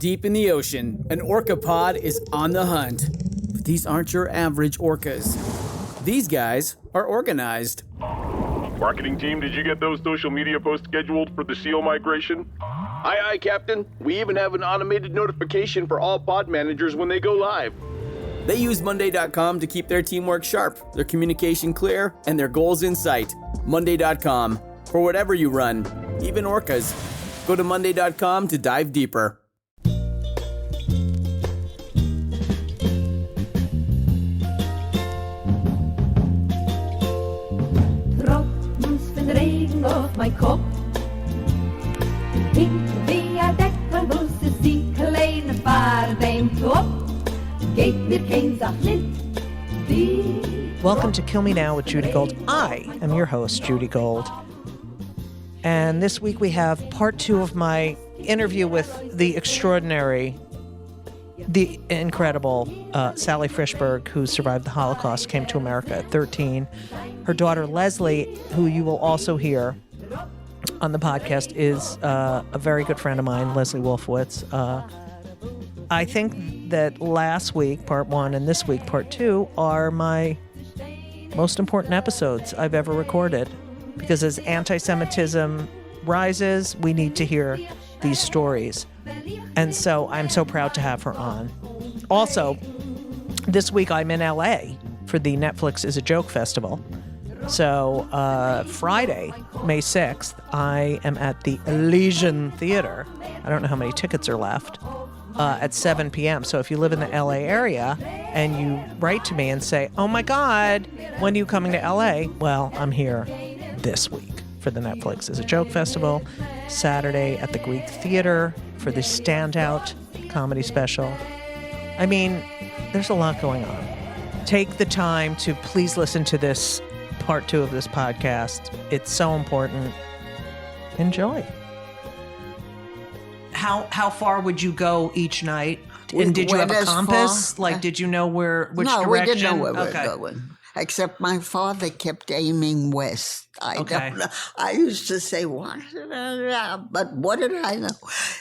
Deep in the ocean, an orca pod is on the hunt. But these aren't your average orcas. These guys are organized. Marketing team, did you get those social media posts scheduled for the SEAL migration? Aye, Captain. We even have an automated notification for all pod managers when they go live. They use Monday.com to keep their teamwork sharp, their communication clear, and their goals in sight. Monday.com. For whatever you run, even orcas. Go to Monday.com to dive deeper. Regen auf mein Kopf. Hinter via Deck, muss es die kleine Fahrt beim Top. Geht mir kein Sach nicht. Welcome to Kill Me Now with Judy Gold. I am your host, Judy Gold. And this week we have part 2 of my interview with the extraordinary, the incredible Sally Frishberg, who survived the Holocaust, came to America at 13. Her daughter, Leslie, who you will also hear on the podcast, is a very good friend of mine, Leslie Wolfowitz. I think that last week, part 1, and this week, part 2, are my most important episodes I've ever recorded. Because as anti-Semitism rises, we need to hear these stories. And so I'm so proud to have her on. Also, this week I'm in LA for the Netflix Is a Joke Festival. So Friday, May 6th, I am at the Elysian Theater. I don't know how many tickets are left. At 7 p.m. So if you live in the LA area and you write to me and say, oh my God, when are you coming to LA? Well, I'm here this week for the Netflix Is a Joke Festival. Saturday at the Greek Theater for the Standout comedy special. I mean, there's a lot going on. Take the time to please listen to this part 2 of this podcast. It's so important. Enjoy. How far would you go each night? And did you have a compass? Far? Did you know which direction? No, we didn't know where we were going. Except my father kept aiming west. I don't know. I used to say, what did I know? But what did I know?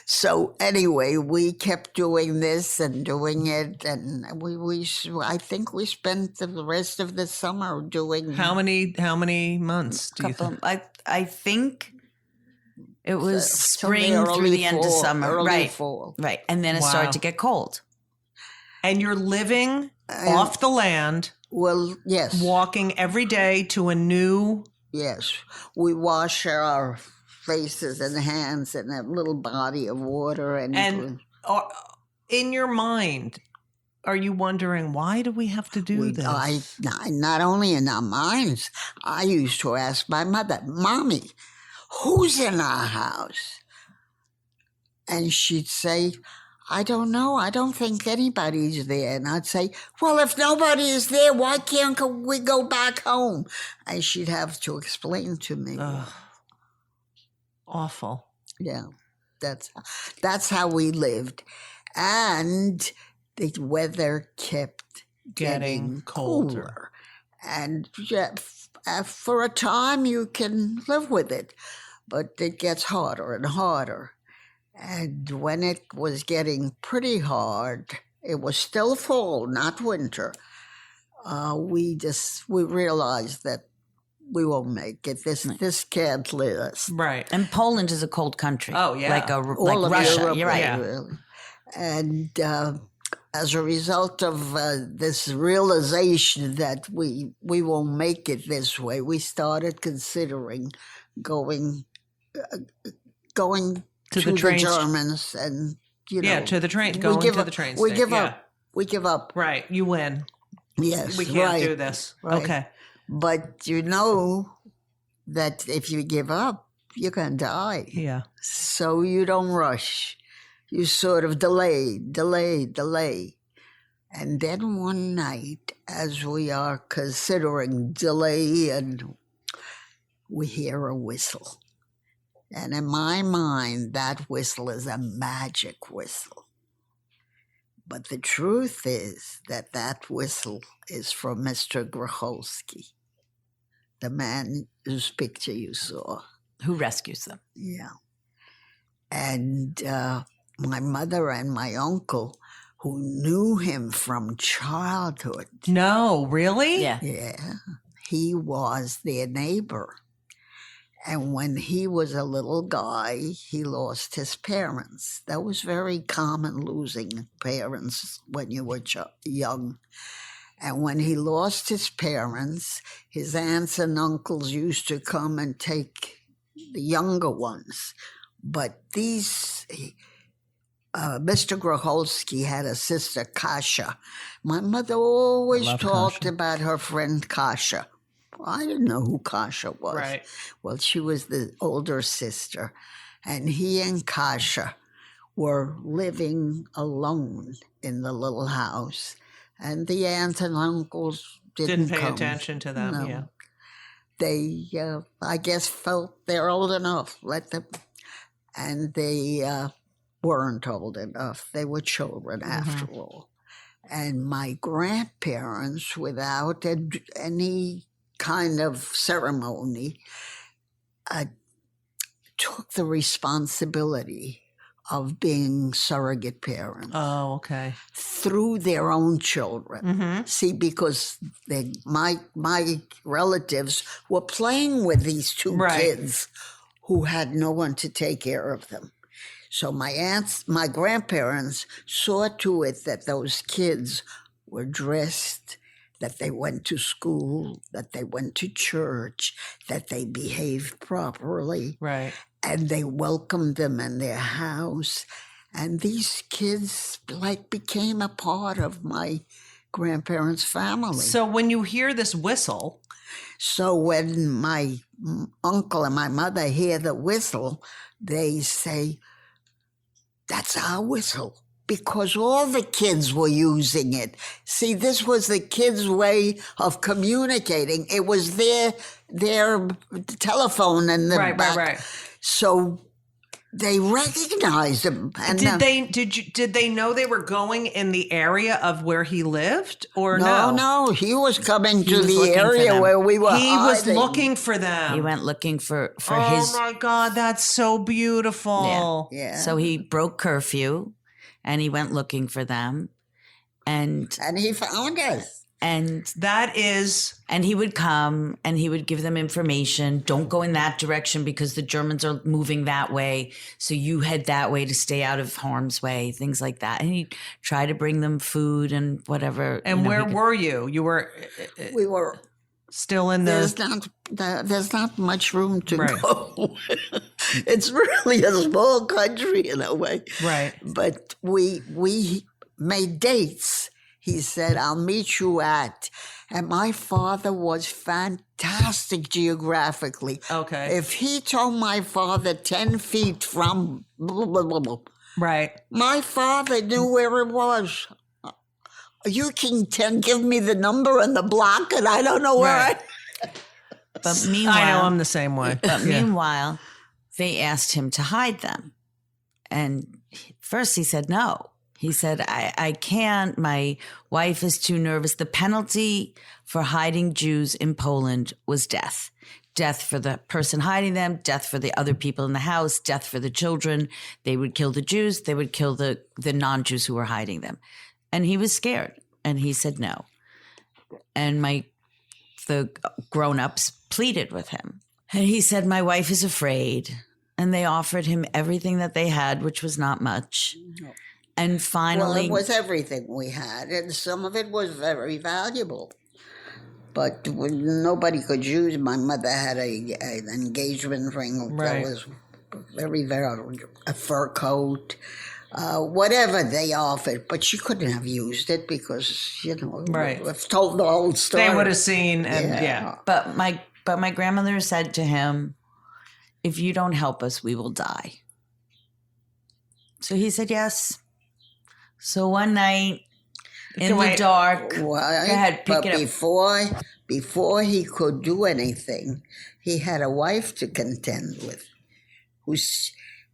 So anyway, we kept doing this and doing it. And I think we spent the rest of the summer doing. How many months do you think? I think it was spring through the end of summer. Right. Fall. Right. And then it started to get cold. And you're living off the land. Well, yes. Walking every day to a new... Yes. We wash our faces and hands in a little body of water. And in your mind, are you wondering, why do we have to do this? Not only in our minds, I used to ask my mother, Mommy, who's in our house? And she'd say, I don't know. I don't think anybody's there. And I'd say, well, if nobody is there, why can't we go back home? And she'd have to explain to me. Awful. Yeah, that's how we lived. And the weather kept getting colder. And for a time, you can live with it. But it gets harder and harder. And when it was getting pretty hard, it was still fall, not winter. We realized that we won't make it. This can't last. Right. And Poland is a cold country. Oh yeah, like Russia. Europe, you're right. Yeah. Really. And as a result of this realization that we won't make it this way, we started considering going to the Germans and, to the train, going to the train station. We give up. We give up. Right. You win. Yes, we can't do this. Right. Okay. But you know that if you give up, you're going to die. Yeah. So you don't rush. You sort of delay. And then one night, as we are considering delay, and we hear a whistle. And in my mind, that whistle is a magic whistle. But the truth is that whistle is from Mr. Grocholski, the man whose picture you saw. Who rescues them. Yeah. And my mother and my uncle, who knew him from childhood. No, really? Yeah. Yeah, he was their neighbor. And when he was a little guy, he lost his parents. That was very common, losing parents when you were young. And when he lost his parents, his aunts and uncles used to come and take the younger ones. But these, Mr. Grocholski had a sister, Kasha. My mother always talked about her friend Kasha. I didn't know who Kasha was. Right. Well, she was the older sister. And he and Kasha were living alone in the little house. And the aunts and uncles didn't pay come. attention to them, No. yeah. They, I guess, felt they're old enough. Let them. And they weren't old enough. They were children, after all. And my grandparents, without any kind of ceremony, took the responsibility of being surrogate parents Oh, okay. through their own children. See, because my relatives were playing with these two kids who had no one to take care of them. So my grandparents saw to it that those kids were dressed, that they went to school, that they went to church, that they behaved properly. Right. And they welcomed them in their house. And these kids became a part of my grandparents' family. So when you hear this whistle. So when my uncle and my mother hear the whistle, they say, "That's our whistle." Because all the kids were using it. See, this was the kids' way of communicating. It was their telephone in the back. Right. So they recognized him. And Did they know they were going in the area of where he lived, or no? No, he was coming to was the looking for area them. where we were He was hiding. looking for them. He went looking for his. Oh my God, that's so beautiful. Yeah. So he broke curfew, and he went looking for them, and he found us. And that is... And he would come and he would give them information. Don't go in that direction because the Germans are moving that way. So you head that way to stay out of harm's way, things like that. And he'd try to bring them food and whatever. And where were you? You were... We were... Still in the... There's not much room to Right. go. It's really a small country in a way. Right. But we made dates. He said, "I'll meet you at," and my father was fantastic geographically. Okay. If he told my father 10 feet from blah, blah, blah, blah, Right. my father knew where it was. You can give me the number and the block, and I don't know where Right. But meanwhile, I know I'm the same way. But Yeah. meanwhile, they asked him to hide them. And first he said no. He said, I can't. My wife is too nervous. The penalty for hiding Jews in Poland was death. Death for the person hiding them, death for the other people in the house, death for the children. They would kill the Jews. They would kill the non-Jews who were hiding them. And he was scared. And he said no. And the grown-ups pleaded with him. And he said, my wife is afraid. And they offered him everything that they had, which was not much. And finally... Well, it was everything we had, and some of it was very valuable. But nobody could use. My mother had an engagement ring Right. that was very, very... a fur coat, whatever they offered. But she couldn't have used it because, Right. I've told the whole story. They would have seen, and yeah. But my grandmother said to him, if you don't help us, we will die. So he said yes. So one night in the dark, Right. go ahead, pick But it up. before he could do anything, he had a wife to contend with.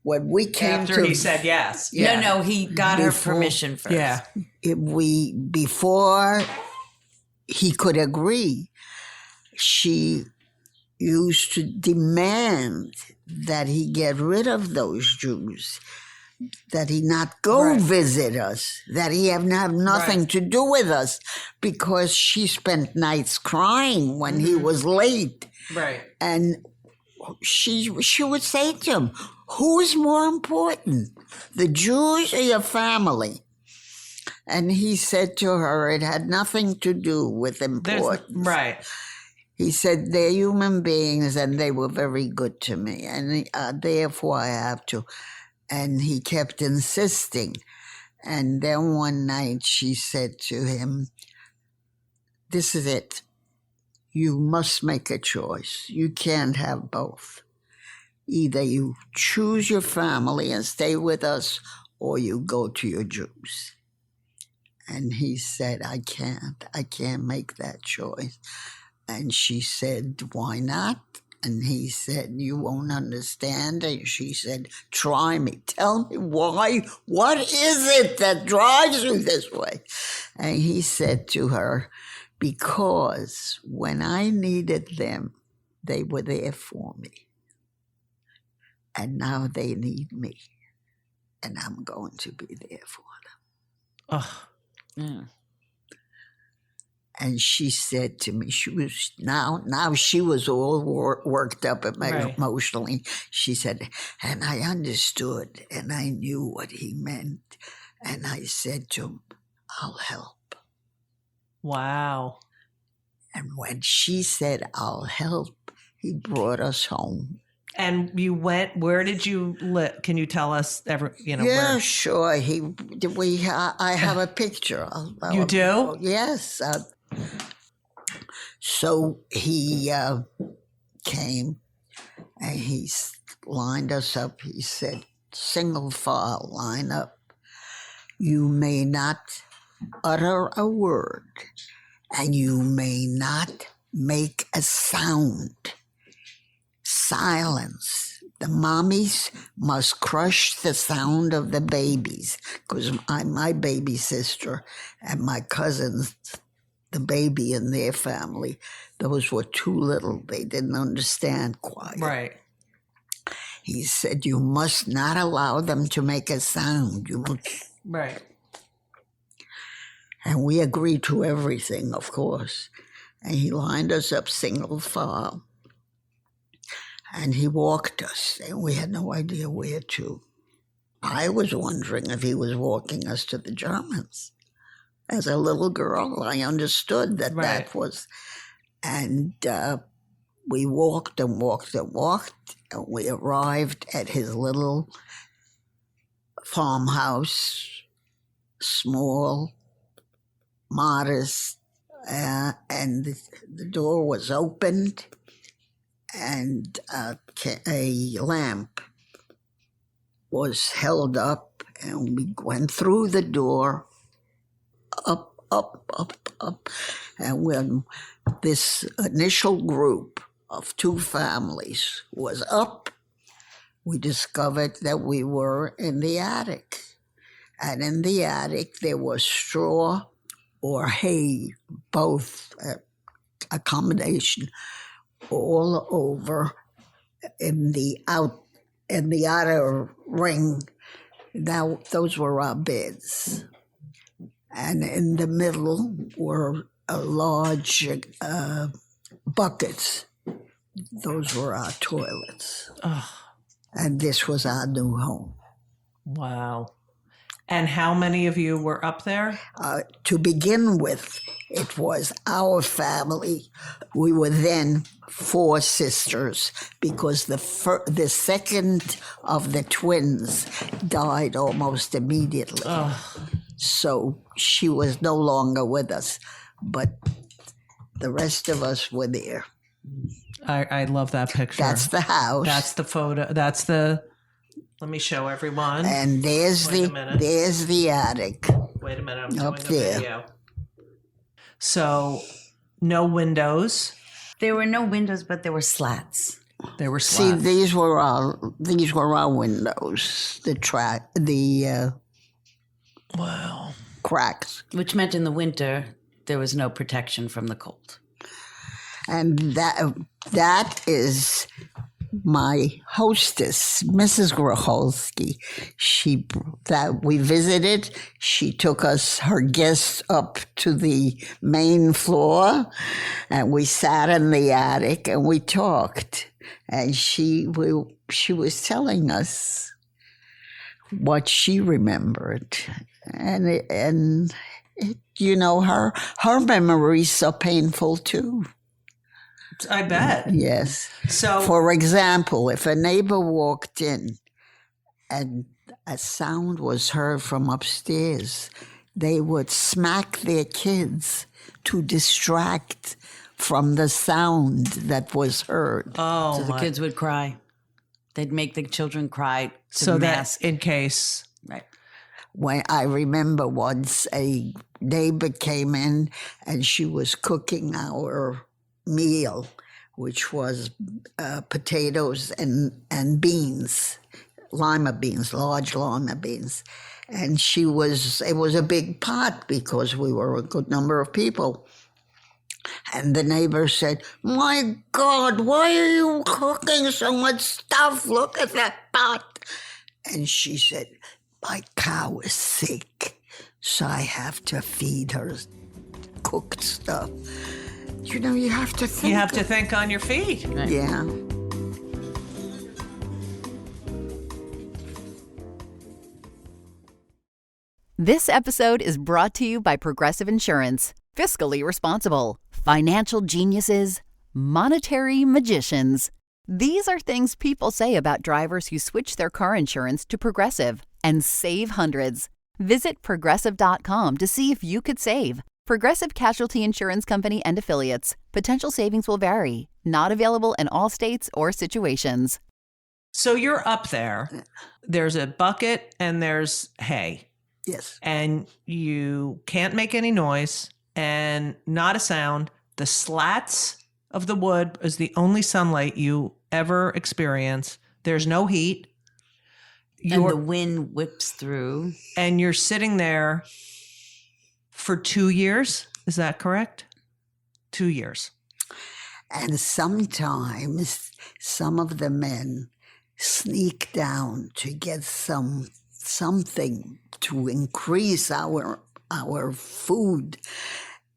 When we came After he said yes. Yeah. No, he got her permission first. Yeah. Before he could agree, she used to demand that he get rid of those Jews that he not go visit us, that he have nothing to do with us, because she spent nights crying when he was late. Right. And she would say to him, who's more important, the Jews or your family? And he said to her, it had nothing to do with importance. Right. He said, they're human beings and they were very good to me, and therefore I have to. And he kept insisting. And then one night she said to him, this is it. You must make a choice. You can't have both. Either you choose your family and stay with us, or you go to your Jews. And he said, I can't make that choice. And she said, why not? And he said, you won't understand. And she said, try me. Tell me why. What is it that drives you this way? And he said to her, because when I needed them, they were there for me. And now they need me. And I'm going to be there for them. Oh. Mm. And she said to me, she was now she was all worked up emotionally. She said, and I understood and I knew what he meant. And I said to him, I'll help. Wow. And when she said, I'll help, he brought us home. And you went, where did you live? Can you tell us, Yeah, where? Sure. I have a picture. You do? Yes. So he came and he lined us up. He said, single file, line up. You may not utter a word and you may not make a sound. Silence. The mommies must crush the sound of the babies, because my baby sister and my cousins, the baby in their family, those were too little. They didn't understand quiet. Right. He said, you must not allow them to make a sound. Right. And we agreed to everything, of course. And he lined us up single file. And he walked us, and we had no idea where to. I was wondering if he was walking us to the Germans. As a little girl, I understood that that was. And we walked and walked and walked, and we arrived at his little farmhouse, small, modest, and the door was opened. And a lamp was held up, and we went through the door, up. And when this initial group of two families was up, we discovered that we were in the attic. And in the attic, there was straw or hay, both accommodation, all over in the outer ring. Now those were our beds, and in the middle were large buckets. Those were our toilets. Oh. And this was our new home. Wow. And how many of you were up there? To begin with, it was our family. We were then 4 sisters, because the second of the twins died almost immediately. So she was no longer with us, but the rest of us were there. I love that picture. That's the house. That's the photo. That's the... Let me show everyone. And there's the attic. Wait a minute, I'm up doing a there. video. So, no windows. There were no windows, but there were slats. There were See, slats. these were our windows. Wow. Cracks. Which meant in the winter, there was no protection from the cold. And that is my hostess, Mrs. Grocholski, that we visited, she took her guests up to the main floor, and we sat in the attic and we talked. And she was telling us what she remembered, and her memories are painful too. I bet. Yes. So, for example, if a neighbor walked in and a sound was heard from upstairs, they would smack their kids to distract from the sound that was heard. so the kids would cry. They'd make the children cry so that in case. Right. When I remember once a neighbor came in and she was cooking our meal, which was potatoes and beans, lima beans, large lima beans. And it was a big pot because we were a good number of people. And the neighbor said, "My God, why are you cooking so much stuff? Look at that pot." And she said, "My cow is sick, so I have to feed her cooked stuff." You have to think. You have to think on your feet. Right. Yeah. This episode is brought to you by Progressive Insurance. Fiscally responsible, financial geniuses, monetary magicians. These are things people say about drivers who switch their car insurance to Progressive and save hundreds. Visit Progressive.com to see if you could save. Progressive Casualty Insurance Company and Affiliates. Potential savings will vary. Not available in all states or situations. So you're up there. There's a bucket and there's hay. Yes. And you can't make any noise and not a sound. The slats of the wood is the only sunlight you ever experience. There's no heat. And the wind whips through. And you're sitting there for 2 years. Is that correct? 2 years. And sometimes some of the men sneak down to get something to increase our food.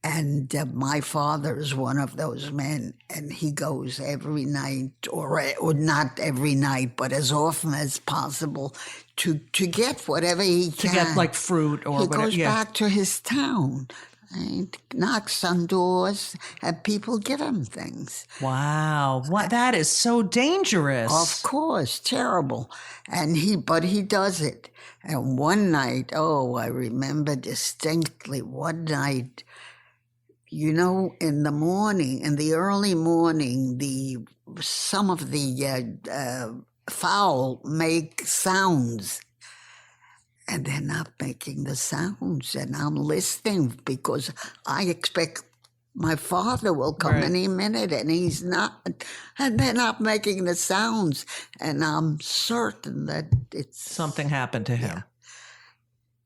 And my father is one of those men, and he goes every night, or not every night, but as often as possible to get whatever he can. To get like fruit or whatever. He goes back to his town and knocks on doors, and people give him things. Wow. That is so dangerous. Of course, terrible. But he does it. And one night, I remember distinctly, one night, in the early morning, some of the fowl make sounds, and they're not making the sounds. And I'm listening because I expect my father will come any minute, and he's not. And they're not making the sounds. And I'm certain that something happened to him. Yeah.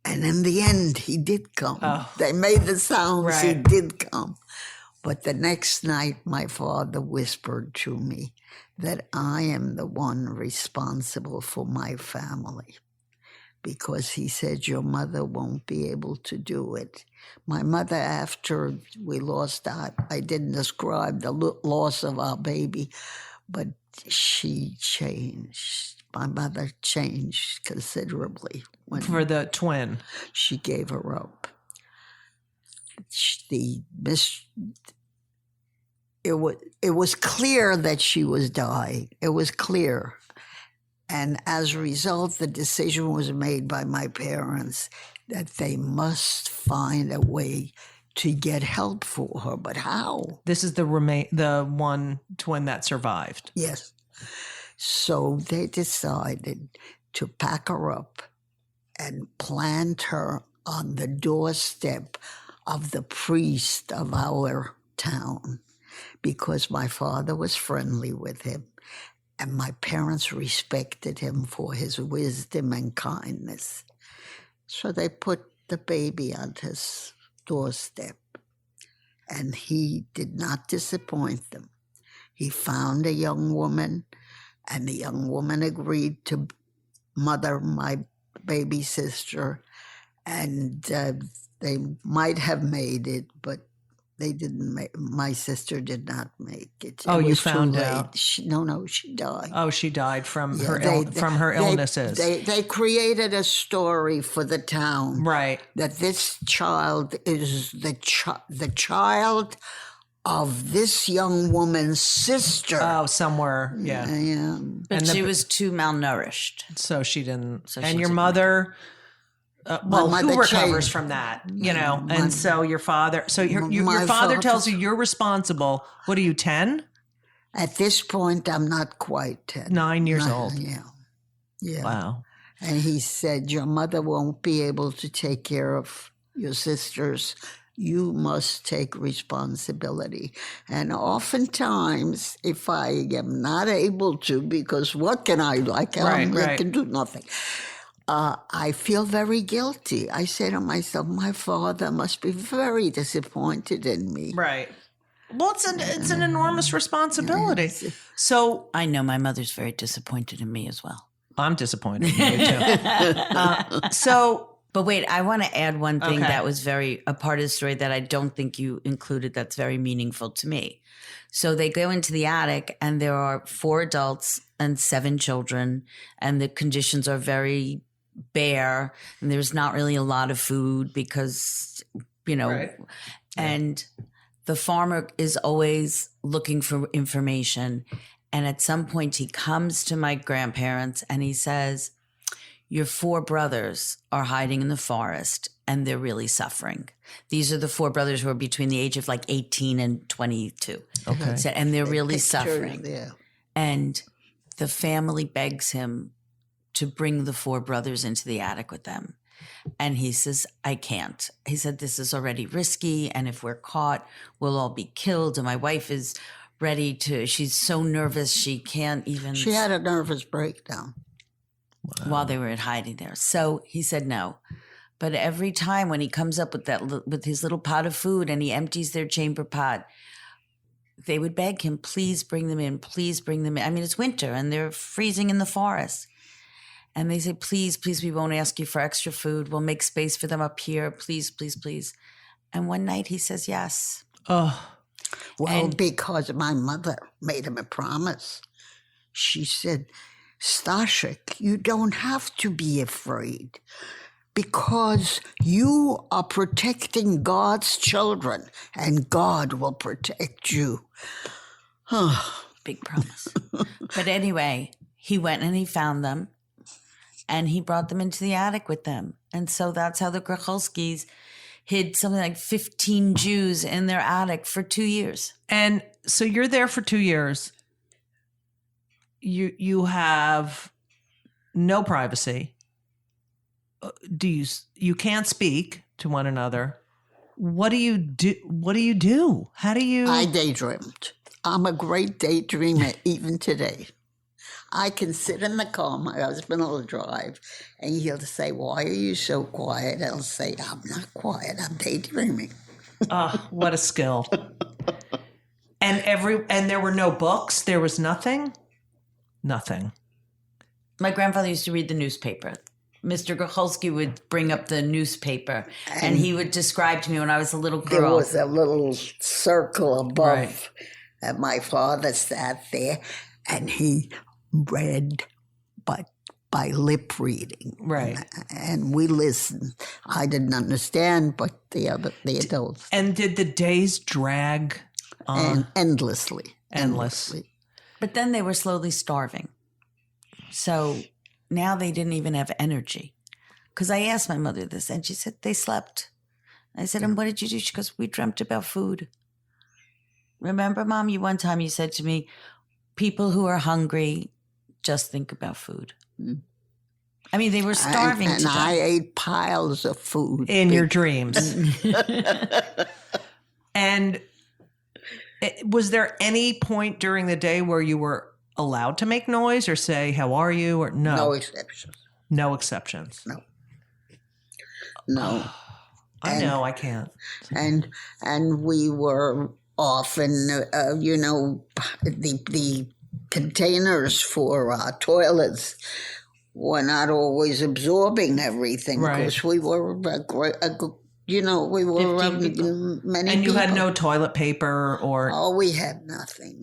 And in the end, he did come. Oh. They made the sounds. Right. He did come. But the next night, my father whispered to me that I am the one responsible for my family, because he said, your mother won't be able to do it. My mother, after we lost I didn't describe the loss of our baby, but she changed. My mother changed considerably. For the twin. She gave her up. It was clear that she was dying. It was clear. And as a result, the decision was made by my parents that they must find a way to get help for her. But how? This is the one twin that survived. Yes. So they decided to pack her up and plant her on the doorstep of the priest of our town, because my father was friendly with him and my parents respected him for his wisdom and kindness. So they put the baby on his doorstep, and he did not disappoint them. He found a young woman And the young woman agreed to mother my baby sister, and they might have made it, but they didn't make. My sister did not make it. Oh, It you was too found late. out? She died. Oh, she died from Yeah, her illnesses. They created a story for the town, right? That this child is the child of this young woman's sister. Oh, somewhere, yeah. Yeah. But she was too malnourished. So she didn't. So she and your didn't mother, well, mother who recovers changed. from that, you know? And so your father, your My father tells father- you you're responsible. What are you, 10? At this point, I'm not quite 10. 9 years old. Yeah. Yeah. Wow. And he said, your mother won't be able to take care of your sisters. You must take responsibility. And oftentimes, if I am not able to, because what can I do? I can do nothing. I feel very guilty. I say to myself, my father must be very disappointed in me. Right. Well, it's an enormous responsibility. So I know my mother's very disappointed in me as well. I'm disappointed in you too. But wait, I want to add one thing Okay. that was a part of the story that I don't think you included that's very meaningful to me. So they go into the attic and there are 4 adults and 7 children, and the conditions are very bare, and there's not really a lot of food because, Right. and the farmer is always looking for information. And at some point he comes to my grandparents and he says, your 4 brothers are hiding in the forest and they're really suffering. These are the 4 brothers who are between the age of like 18 and 22. Okay. So, and they're really Pictures suffering. there. And the family begs him to bring the 4 brothers into the attic with them. And he says, I can't. He said, this is already risky. And if we're caught, we'll all be killed. And my wife is ready to, she's so nervous. She can't even. She had a nervous breakdown. While they were hiding there. So he said no. But every time when he comes up with his little pot of food and he empties their chamber pot, they would beg him, please bring them in. Please bring them in. I mean, it's winter and they're freezing in the forest. And they say, please, please, we won't ask you for extra food. We'll make space for them up here. Please, please, please. And one night he says yes. Oh, Well, because my mother made him a promise. She said, Stashik, you don't have to be afraid because you are protecting God's children and God will protect you. Big promise. But anyway, he went and he found them and he brought them into the attic with them. And so that's how the Gracholskis hid something like 15 Jews in their attic for 2 years. and so you're there for 2 years. You have no privacy. You can't speak to one another. What do you do? How do you? I daydreamed. I'm a great daydreamer even today. I can sit in the car, my husband will drive, and he'll say, why are you so quiet? I'll say, I'm not quiet, I'm daydreaming. Oh, what a skill. And there were no books. There was nothing. Nothing. My grandfather used to read the newspaper. Mr. Gracholski would bring up the newspaper and he would describe to me when I was a little girl. There was a little circle above, Right. and my father sat there, and he read, but by lip reading. Right. And we listened. I didn't understand, but the adults. And did the days drag on? And endlessly. Endless. But then they were slowly starving. So now they didn't even have energy. Because I asked my mother this, and she said they slept. I said, and what did you do? She goes, we dreamt about food. Remember, Mom, one time you said to me, people who are hungry just think about food. I mean, they were starving and to death. I ate piles of food. In your dreams. And was there any point during the day where you were allowed to make noise or say, how are you? Or no? No exceptions. No exceptions. No. I know, I can't. And we were often, the containers for toilets were not always absorbing everything because we were we were 15 many and you people. had no toilet paper or we had nothing.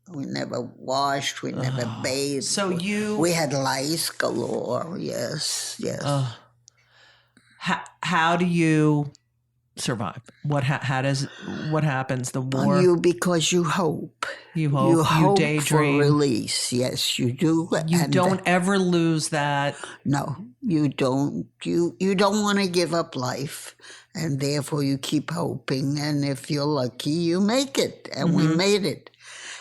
We never washed. We never bathed. So we had lice galore. Yes. How do you survive? What happens? The war. Because you hope. You hope. You daydream. For release. Yes, you do. You don't ever lose that. No, you don't. You don't want to give up life, and therefore you keep hoping. And if you're lucky, you make it. And we made it.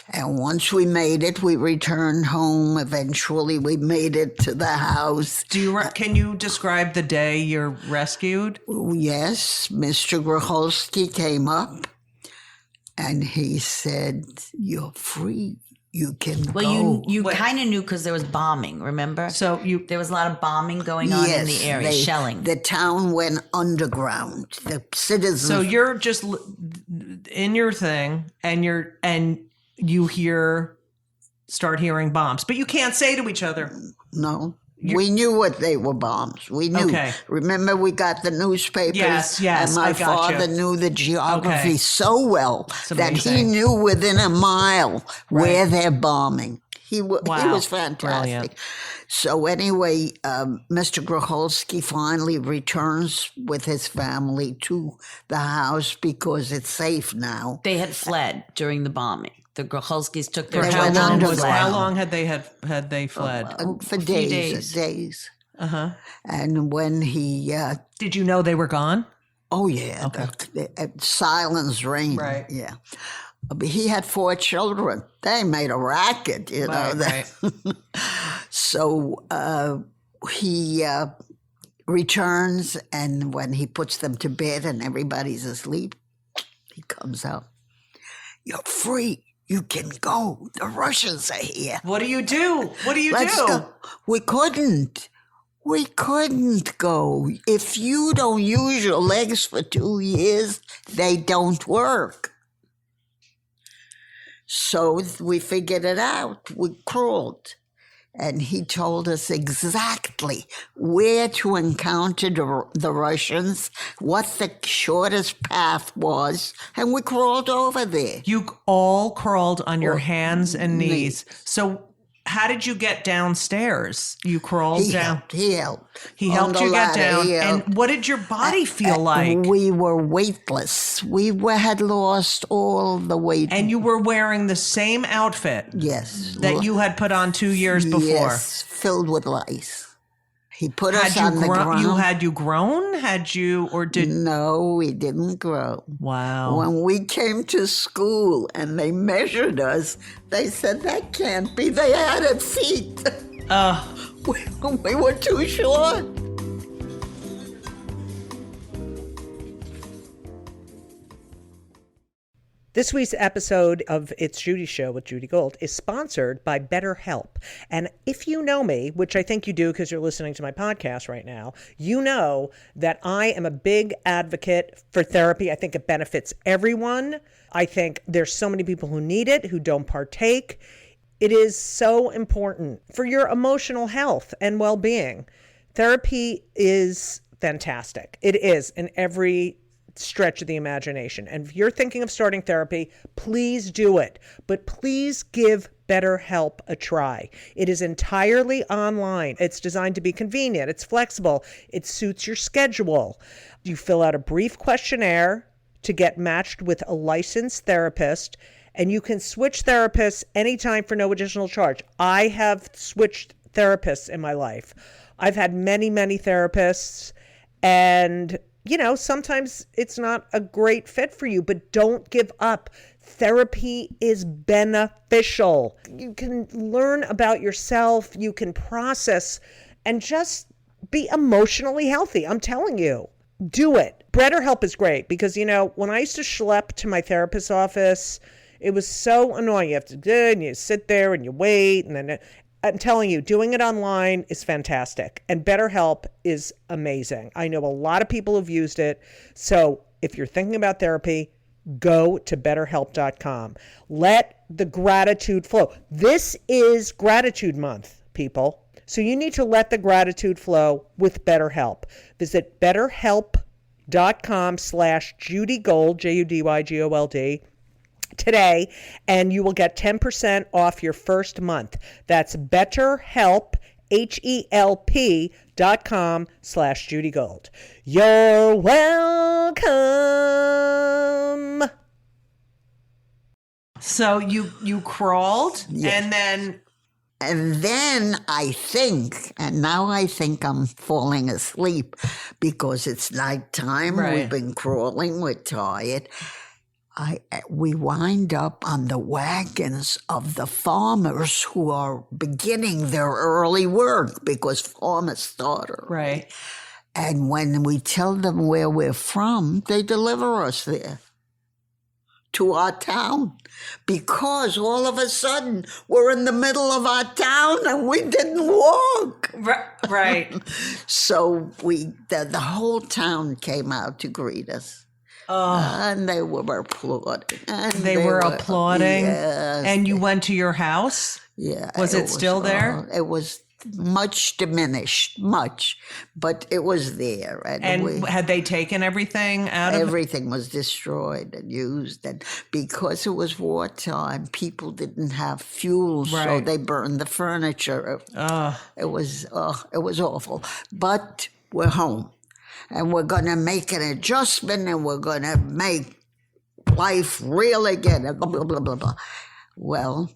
And once we made it, we returned home. Eventually, we made it to the house. Can you describe the day you're rescued? Yes, Mr. Gracholski came up, and he said, "You're free. You can go." Well, you kind of knew because there was bombing. Remember? So there was a lot of bombing going on in the area, shelling. The town went underground. The citizens. So you're just in your thing, and you start hearing bombs, but you can't say to each other. No. We knew what they were bombs. We knew. Okay. Remember, we got the newspapers. Yes. And my father knew the geography so well that he knew within a mile where they're bombing. He was fantastic. Brilliant. So anyway, Mr. Gracholski finally returns with his family to the house because it's safe now. They had fled during the bombing. The Gracholskis took their children. How long had they fled? For days. And when he... Did you know they were gone? Oh, yeah. Okay. Silence reigned. Right. Yeah. But he had 4 children. They made a racket, you know. Right. So he returns, and when he puts them to bed and everybody's asleep, he comes out. "You're free. You can go. The Russians are here." What do you do? Let's go. We couldn't go. If you don't use your legs for 2 years, they don't work. So we figured it out. We crawled. And he told us exactly where to encounter the Russians, what the shortest path was, and we crawled over there. You all crawled on your hands and knees. So how did you get downstairs? You crawled down. He helped. He helped you get down. And what did your body feel like? We were weightless. We had lost all the weight. And you were wearing the same outfit. Yes. That you had put on 2 years before. Yes, filled with lice. He put us on the ground. Had you grown? No, we didn't grow. Wow. When we came to school and they measured us, they said, "That can't be." They added feet. We were too short. This week's episode of It's Judy Show with Judy Gold is sponsored by BetterHelp. And if you know me, which I think you do because you're listening to my podcast right now, you know that I am a big advocate for therapy. I think it benefits everyone. I think there's so many people who need it, who don't partake. It is so important for your emotional health and well-being. Therapy is fantastic. It is in every stretch of the imagination. And if you're thinking of starting therapy, please do it. But please give BetterHelp a try. It is entirely online. It's designed to be convenient. It's flexible. It suits your schedule. You fill out a brief questionnaire to get matched with a licensed therapist, and you can switch therapists anytime for no additional charge. I have switched therapists in my life. I've had many, many therapists, and sometimes it's not a great fit for you, but don't give up. Therapy is beneficial. You can learn about yourself. You can process and just be emotionally healthy. I'm telling you, do it. BetterHelp is great because, when I used to schlep to my therapist's office, it was so annoying. You have to do it and you sit there and you wait. And then I'm telling you, doing it online is fantastic. And BetterHelp is amazing. I know a lot of people have used it. So if you're thinking about therapy, go to betterhelp.com. Let the gratitude flow. This is gratitude month, people. So you need to let the gratitude flow with BetterHelp. Visit betterhelp.com/JudyGold, JudyGold, today, and you will get 10% off your first month. That's BetterHelp, HELP.com/JudyGold. You're welcome. So you crawled, Yes. and then I think, and now I think I'm falling asleep because it's nighttime. Right. We've been crawling, we're tired. We wind up on the wagons of the farmers who are beginning their early work because farmers start early. right. And when we tell them where we're from, they deliver us there to our town because all of a sudden we're in the middle of our town and we didn't walk. Right. So the whole town came out to greet us. And they were applauding. And They were applauding. Yes. And you went to your house? Yeah. Was it still there? It was much diminished, but it was there. And had they taken everything out of it? Everything was destroyed and used. And because it was wartime, people didn't have fuel, so Right. they burned the furniture. It was awful. But we're home. And we're going to make an adjustment, and we're going to make life real again, and blah, blah, blah, blah, blah. Well,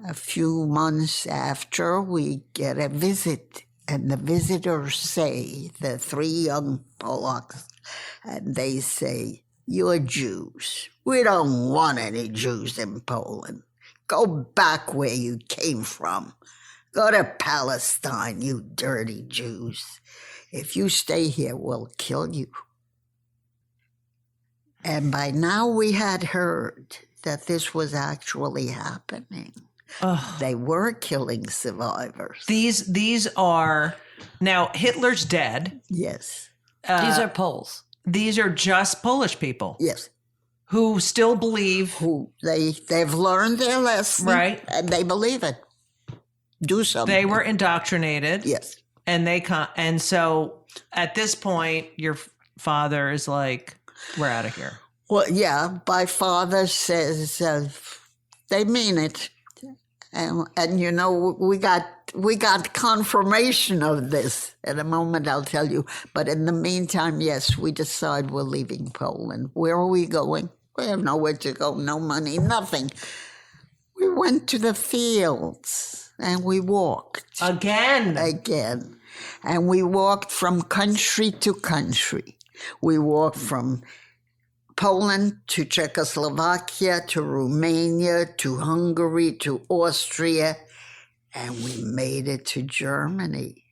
a few months after, we get a visit, and the visitors say, the three young Polacks, and they say, "You're Jews. We don't want any Jews in Poland. Go back where you came from. Go to Palestine, you dirty Jews. If you stay here, we'll kill you." And by now we had heard that this was actually happening. They were killing survivors. These are now Hitler's dead. Yes. These are Poles. These are just Polish people Yes. who still believe. They've learned their lesson. Right. And they believe it. Do something. They were indoctrinated. Yes. And so at this point, your father is like, "We're out of here." Well, yeah, my father says they mean it. And you know, we got confirmation of this. In a moment, I'll tell you. But in the meantime, yes, we decide we're leaving Poland. Where are we going? We have nowhere to go, no money, nothing. We went to the fields and we walked. Again. And we walked from country to country. We walked from Poland to Czechoslovakia to Romania to Hungary to Austria, and we made it to Germany.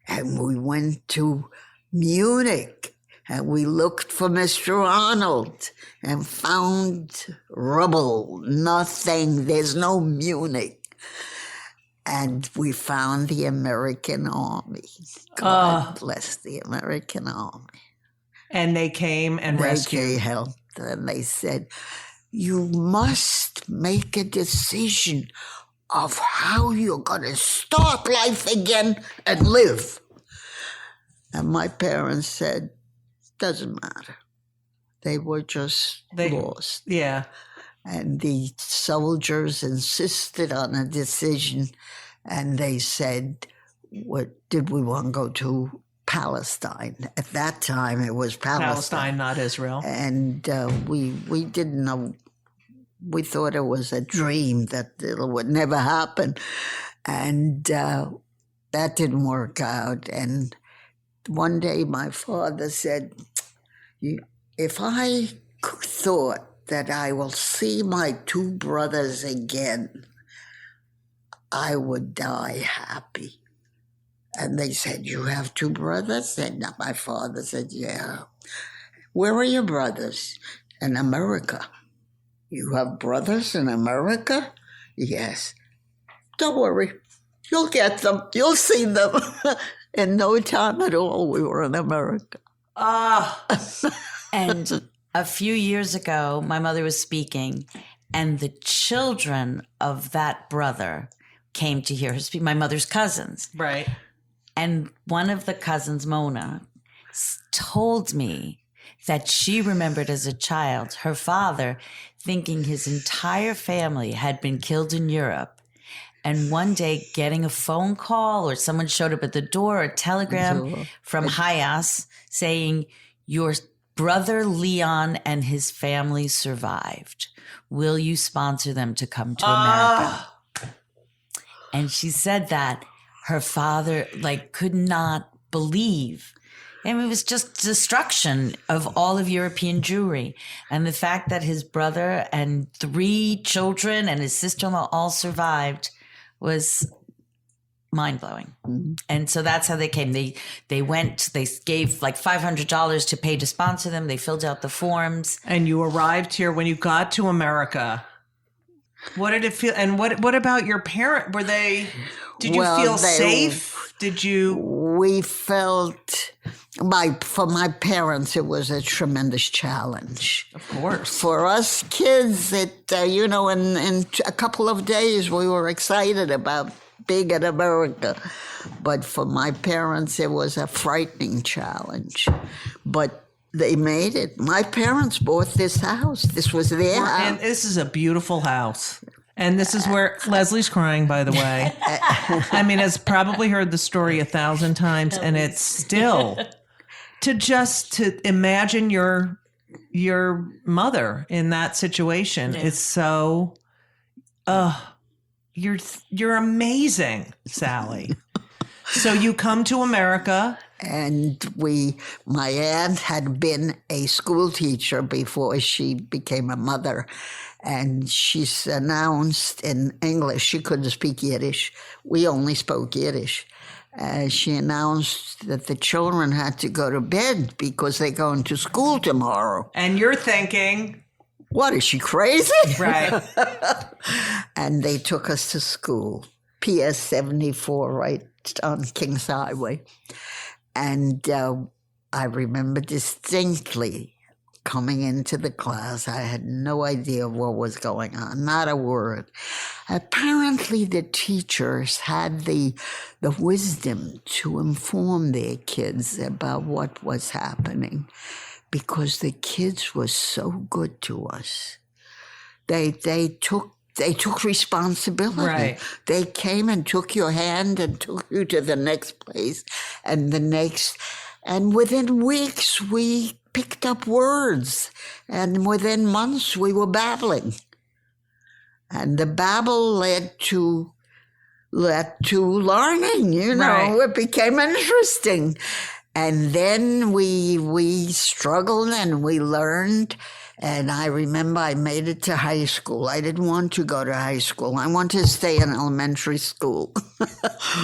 And we went to Munich, and we looked for Mr. Arnold and found rubble, nothing. There's no Munich. And we found the American Army. God bless the American Army. And they came and rescued. They helped, and they said, "You must make a decision of how you're going to start life again and live." And my parents said, "Doesn't matter." They were just lost. Yeah. And the soldiers insisted on a decision, and they said, did we want to go to Palestine? At that time, it was Palestine, not Israel. And we didn't know. We thought it was a dream that it would never happen. And that didn't work out. And one day my father said, "If I thought that I will see my two brothers again, I would die happy." And they said, "You have two brothers?" And my father said, "Yeah." "Where are your brothers?" "In America." "You have brothers in America?" "Yes." "Don't worry. You'll get them. You'll see them." In no time at all, we were in America. And a few years ago, my mother was speaking, and the children of that brother came to hear her speak, my mother's cousins. Right. And one of the cousins, Mona, told me that she remembered as a child her father thinking his entire family had been killed in Europe. And one day getting a phone call or someone showed up at the door, a telegram from Hayas saying, your brother Leon and his family survived. Will you sponsor them to come to America? And she said that her father could not believe. And it was just destruction of all of European Jewry. And the fact that his brother and 3 children and his sister-in-law all survived was mind-blowing. Mm-hmm. And so that's how they came. They went, they gave $500 to pay to sponsor them. They filled out the forms. And you arrived here when you got to America. What did it feel? And what about your parent? Did you feel safe? We felt, for my parents, it was a tremendous challenge. Of course. For us kids, in a couple of days, we were excited about being in America. But for my parents, it was a frightening challenge. But they made it. My parents bought this house. This was their house. And this is a beautiful house. And this is where Leslie's crying, by the way. I mean, has probably heard the story 1,000 times, and it's still to imagine your mother in that situation. Yeah. It's so, you're amazing, Sally. So you come to America. And my aunt had been a school teacher before she became a mother. And she's announced in English, she couldn't speak Yiddish. We only spoke Yiddish. She announced that the children had to go to bed because they're going to school tomorrow. And you're thinking, what, is she crazy? Right. And they took us to school, PS 74, right on Kings Highway. And I remember distinctly coming into the class. I had no idea what was going on, not a word. Apparently the teachers had the wisdom to inform their kids about what was happening because the kids were so good to us. They took responsibility. Right. They came and took your hand and took you to the next place and the next. And within weeks, we picked up words. And within months, we were babbling. And the babble led to learning, Right. It became interesting. And then we struggled and we learned. And I remember I made it to high school. I didn't want to go to high school. I wanted to stay in elementary school.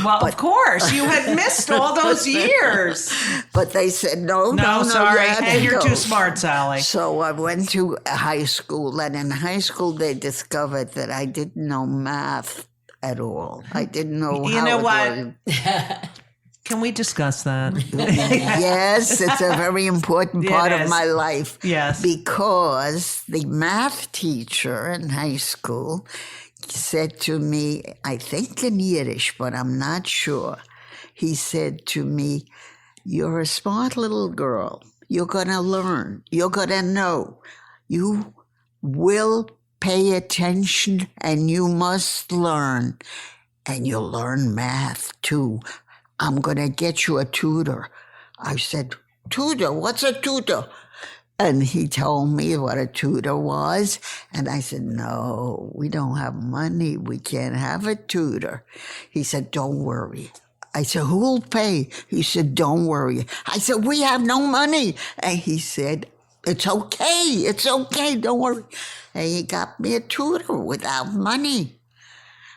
Well, of course. You had missed all those years. But they said, no, sorry. And you're too smart, Sally. So I went to high school. And in high school, they discovered that I didn't know math at all. I didn't know you how know it what? was. Can we discuss that? Yes, it's a very important part of my life. Yes. Because the math teacher in high school said to me, I think in Yiddish, but I'm not sure. He said to me, you're a smart little girl. You're going to learn. You're going to know. You will pay attention and you must learn. And you'll learn math too. I'm going to get you a tutor. I said, tutor? What's a tutor? And he told me what a tutor was. And I said, no, we don't have money. We can't have a tutor. He said, don't worry. I said, who'll pay? He said, don't worry. I said, we have no money. And he said, it's okay, don't worry. And he got me a tutor without money.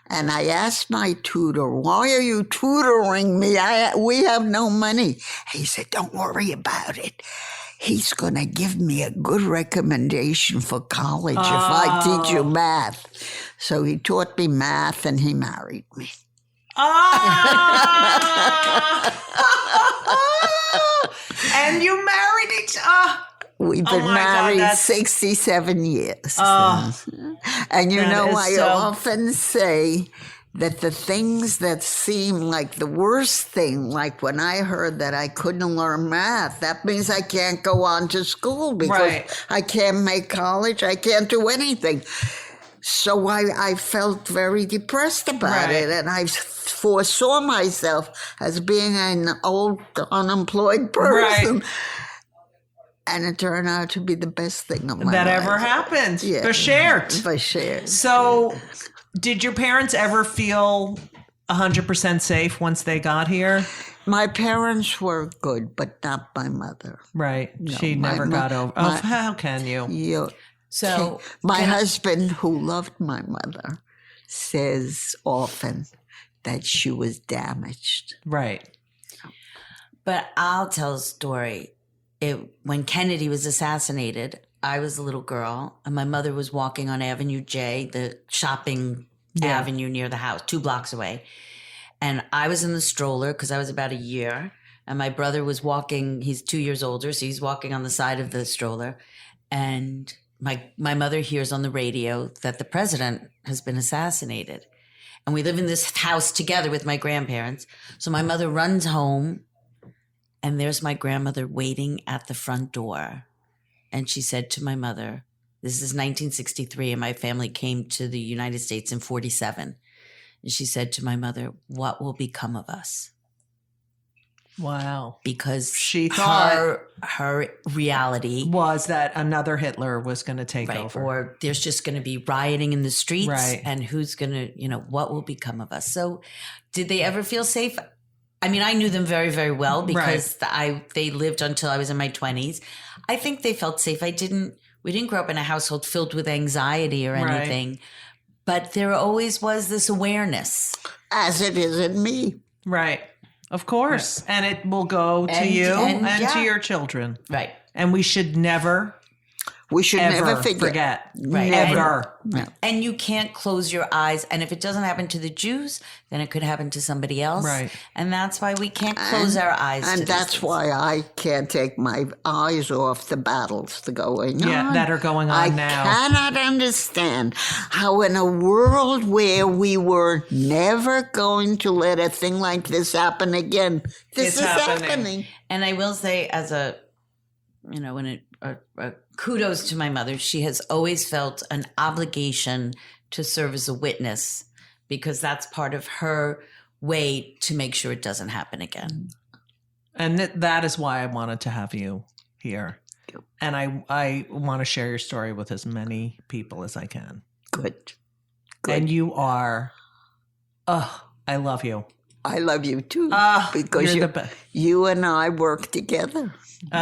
And I asked my tutor, why are you tutoring me? We have no money. He said, don't worry about it. He's going to give me a good recommendation for college if I teach you math. So he taught me math and he married me. And you married each other. We've been married 67 years. And you know, I often say that the things that seem like the worst thing, like when I heard that I couldn't learn math, that means I can't go on to school because I can't make college, I can't do anything. So I felt very depressed about it, and I foresaw myself as being an old, unemployed person. And it turned out to be the best thing of my life. That ever happened. Yeah. Verschert. So, did your parents ever feel 100% safe once they got here? My parents were good, but not my mother. Right. No, she never got over. How can you? So my husband, who loved my mother, says often that she was damaged. Right. But I'll tell a story. When Kennedy was assassinated, I was a little girl, and my mother was walking on Avenue J, the shopping avenue near the house, 2 blocks away. And I was in the stroller because I was about a year, and my brother was walking. He's 2 years older, so he's walking on the side of the stroller. And my mother hears on the radio that the president has been assassinated. And we live in this house together with my grandparents. So my mother runs home, and there's my grandmother waiting at the front door. And she said to my mother, this is 1963, and my family came to the United States in 47. And she said to my mother, what will become of us? Wow. Because she thought her reality was that another Hitler was going to take over. Or there's just going to be rioting in the streets, and who's going to, what will become of us? So did they ever feel safe? I mean, I knew them very, very well because they lived until I was in my 20s. I think they felt safe. We didn't grow up in a household filled with anxiety or anything, but there always was this awareness. As it is in me. Right. Of course. And it will go to you and to your children. Right. And we should never forget. Right. Ever. And you can't close your eyes. And if it doesn't happen to the Jews, then it could happen to somebody else. Right. And that's why we can't close our eyes. And that's why I can't take my eyes off the battles that are going on. That are going on now. I cannot understand how in a world where we were never going to let a thing like this happen again, this is happening. And I will say kudos to my mother. She has always felt an obligation to serve as a witness because that's part of her way to make sure it doesn't happen again. And that is why I wanted to have you here. And I want to share your story with as many people as I can. Good. And you are, I love you. I love you too. Because you and I work together.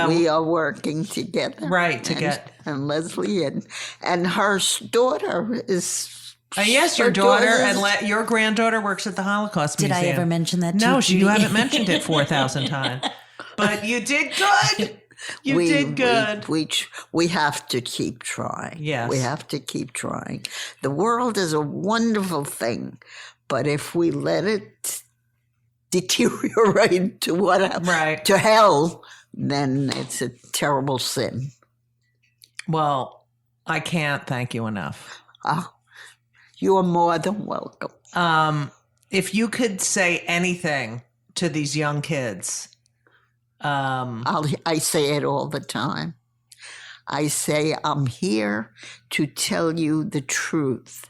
We are working together. Right, and Leslie and her daughter is... yes, your daughter and your granddaughter works at the Holocaust Museum. Did I ever mention that to you? No, you? You haven't mentioned it 4,000 times. But you did good. You did good. We have to keep trying. Yes. We have to keep trying. The world is a wonderful thing, but if we let it deteriorate to hell, then it's a terrible sin. Well, I can't thank you enough. You are more than welcome. If you could say anything to these young kids. I say it all the time. I say, I'm here to tell you the truth.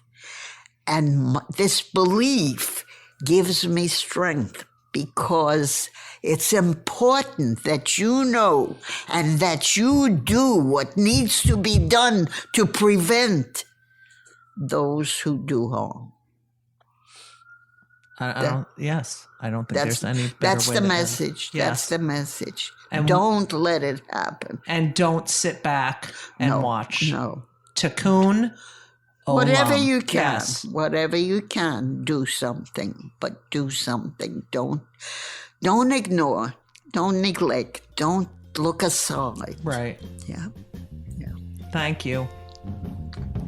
And this belief gives me strength because it's important that you know and that you do what needs to be done to prevent those who do harm. I don't think there's any better way. That's the message. That's the message. And don't let it happen. And don't sit back and watch. No. Tikkun. Whatever you can. Yes. Whatever you can, do something. But do something. Don't ignore. Don't neglect. Don't look aside. Right. Yeah. Thank you.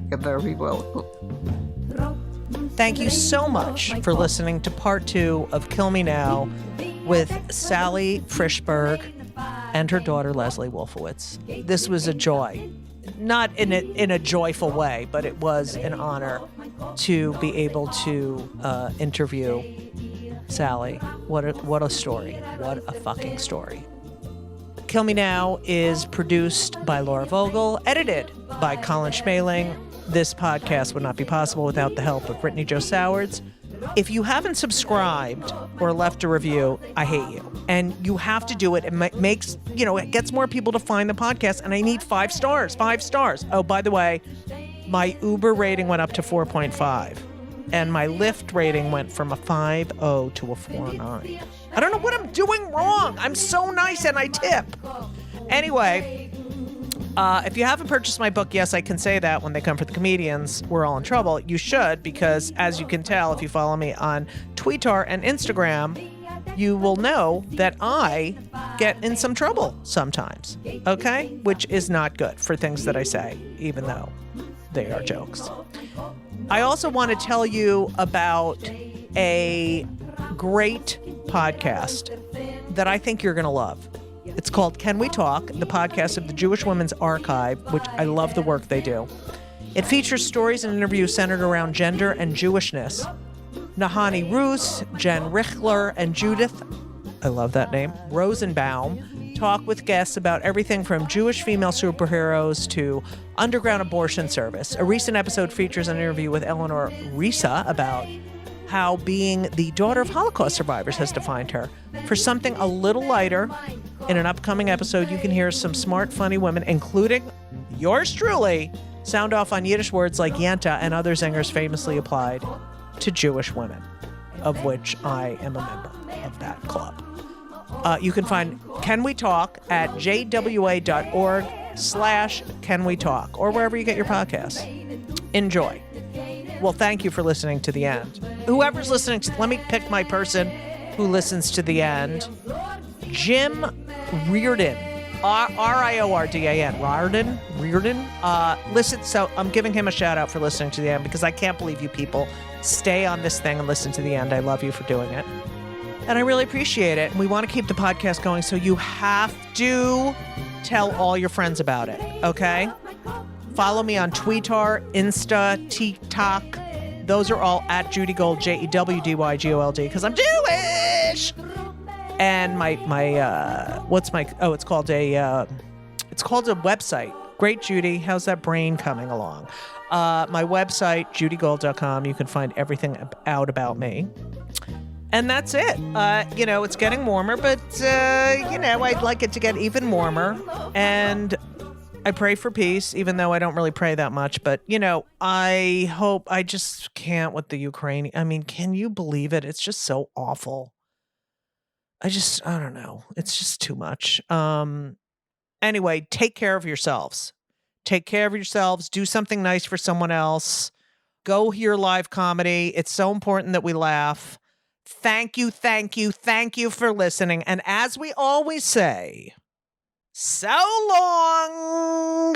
You're very welcome. Thank you so much for listening to part 2 of Kill Me Now with Sally Frishberg and her daughter, Leslie Wolfowitz. This was a joy. Not in a joyful way, but it was an honor to be able to interview Sally. What a story. What a fucking story. Kill Me Now is produced by Laura Vogel, edited by Colin Schmaling. This podcast would not be possible without the help of Brittany Jo Sowards. If you haven't subscribed or left a review, I hate you. And you have to do it. It makes, it gets more people to find the podcast. And I need 5 stars. 5 stars. Oh, by the way, my Uber rating went up to 4.5. And my Lyft rating went from a 5.0 to a 4.9. I don't know what I'm doing wrong. I'm so nice and I tip. Anyway, if you haven't purchased my book, yes, I can say that when they come for the comedians, we're all in trouble. You should, because as you can tell, if you follow me on Twitter and Instagram, you will know that I get in some trouble sometimes, okay? Which is not good for things that I say, even though they are jokes. I also want to tell you about a great podcast that I think you're going to love. It's called Can We Talk, the podcast of the Jewish Women's Archive, which I love the work they do. It features stories and interviews centered around gender and Jewishness. Nahani Roos, Jen Richler, and Judith, I love that name, Rosenbaum, talk with guests about everything from Jewish female superheroes to underground abortion service. A recent episode features an interview with Eleanor Risa about how being the daughter of Holocaust survivors has defined her. For something a little lighter, in an upcoming episode, you can hear some smart, funny women, including yours truly, sound off on Yiddish words like yenta and other zingers famously applied to Jewish women, of which I am a member of that club. You can find Can We Talk at jwa.org/canwetalk or wherever you get your podcasts. Enjoy. Well, thank you for listening to the end. Whoever's listening to, let me pick my person who listens to the end. Jim Reardon, Riordan, Reardon. Listen, so I'm giving him a shout out for listening to the end because I can't believe you people stay on this thing and listen to the end. I love you for doing it. And I really appreciate it. And we want to keep the podcast going, so you have to tell all your friends about it, okay? Follow me on Twitter, Insta, TikTok. Those are all at Judy Gold, JEWDYGOLD, because I'm Jewish. And it's called a website. Great, Judy. How's that brain coming along? My website, judygold.com. You can find everything out about me. And that's it. It's getting warmer, but, I'd like it to get even warmer. And I pray for peace, even though I don't really pray that much. But, I just can't with the Ukraine. I mean, can you believe it? It's just so awful. I don't know. It's just too much. Anyway, take care of yourselves. Take care of yourselves. Do something nice for someone else. Go hear live comedy. It's so important that we laugh. Thank you for listening. And as we always say, so long.